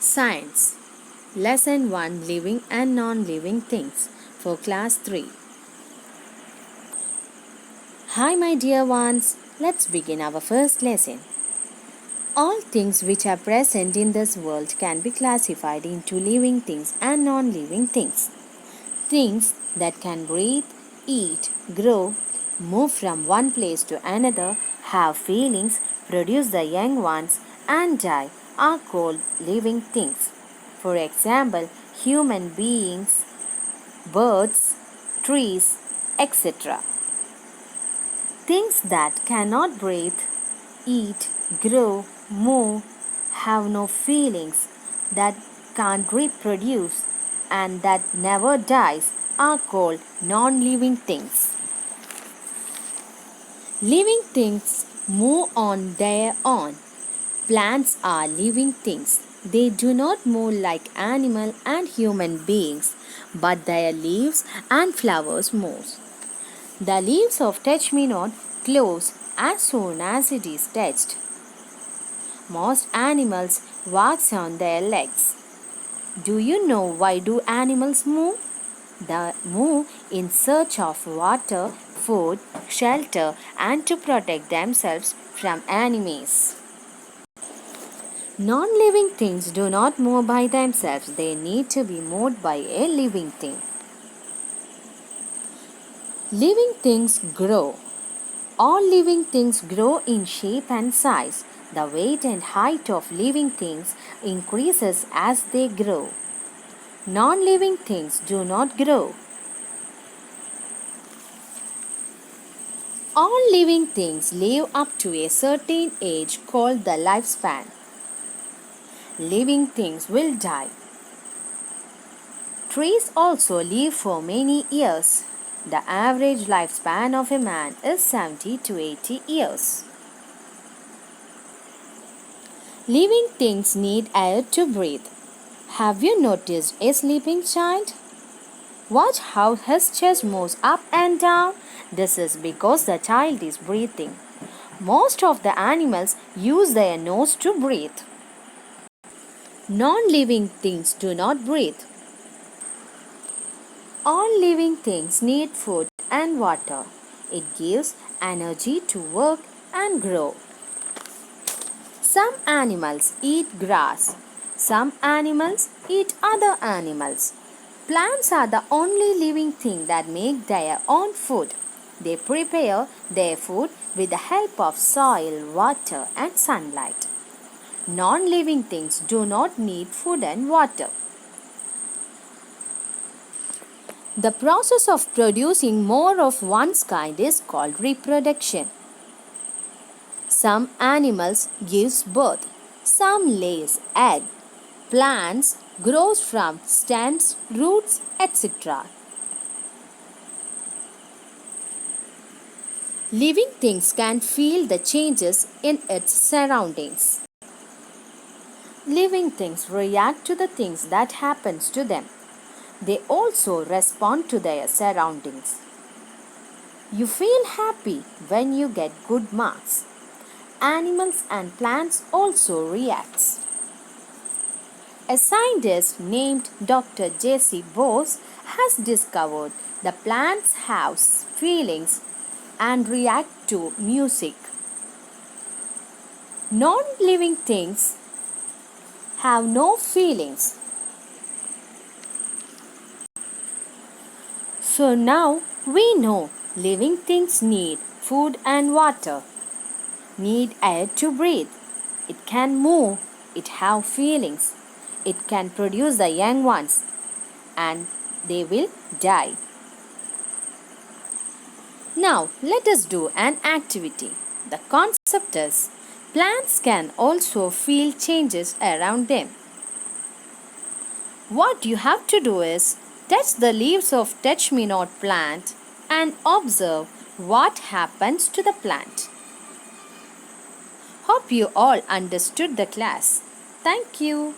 Science Lesson 1 Living and Non-Living Things for Class 3. Hi my dear ones, let's begin our first lesson. All things which are present in this world can be classified into living things and non-living things. Things that can breathe, eat, grow, move from one place to another, have feelings, produce the young ones, and die are called living things. For example, human beings, birds, trees, etc. Things that cannot breathe, eat, grow, move, have no feelings, that can't reproduce, and that never dies are called non-living things. Living things move on their own. Plants are living things. They do not move like animal and human beings, but their leaves and flowers move. The leaves of touch-me-not close as soon as it is touched. Most animals walk on their legs. Do you know why do animals move? They move in search of water, food, shelter, and to protect themselves from enemies. Non-living things do not move by themselves. They need to be moved by a living thing. Living things grow. All living things grow in shape and size. The weight and height of living things increases as they grow. Non-living things do not grow. All living things live up to a certain age called the lifespan. Living things will die. Trees also live for many years. The average lifespan of a man is 70 to 80 years. Living things need air to breathe. Have you noticed a sleeping child? Watch how his chest moves up and down. This is because the child is breathing. Most of the animals use their nose to breathe. Non-living things do not breathe. All living things need food and water. It gives energy to work and grow. Some animals eat grass. Some animals eat other animals. Plants are the only living thing that make their own food. They prepare their food with the help of soil, water, and sunlight. Non-living things do not need food and water. The process of producing more of one's kind is called reproduction. Some animals give birth, some lays egg. Plants grows from stems, roots, etc. Living things can feel the changes in its surroundings. Living things react to the things that happens to them. They also respond to their surroundings. You feel happy when you get good marks. Animals and plants also react. A scientist named Dr. J.C. Bose has discovered the plants have feelings and react to music. Non-living things have no feelings. So now we know living things need food and water, need air to breathe. It can move, it have feelings, it can produce the young ones, and they will die. Now let us do an activity. The concept is plants can also feel changes around them. What you have to do is touch the leaves of touch-me-not plant and observe what happens to the plant. Hope you all understood the class. Thank you.